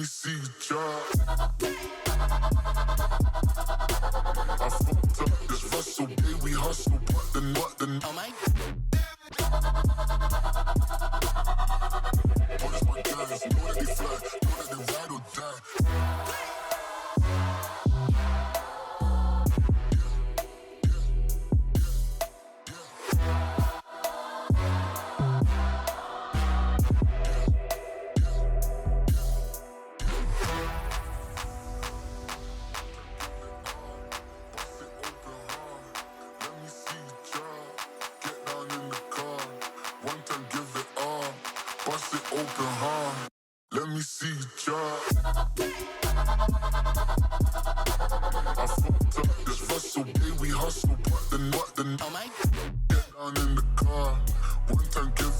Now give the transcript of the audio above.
see you drop. I fucked up this Russell, baby, we hustle, but the oh my. What is my guys? Know that they fly, know that they ride or die. Open heart, let me see you drop. I fucked up this Russell, baby, we hustle, but the oh my. Get down in the car, one time give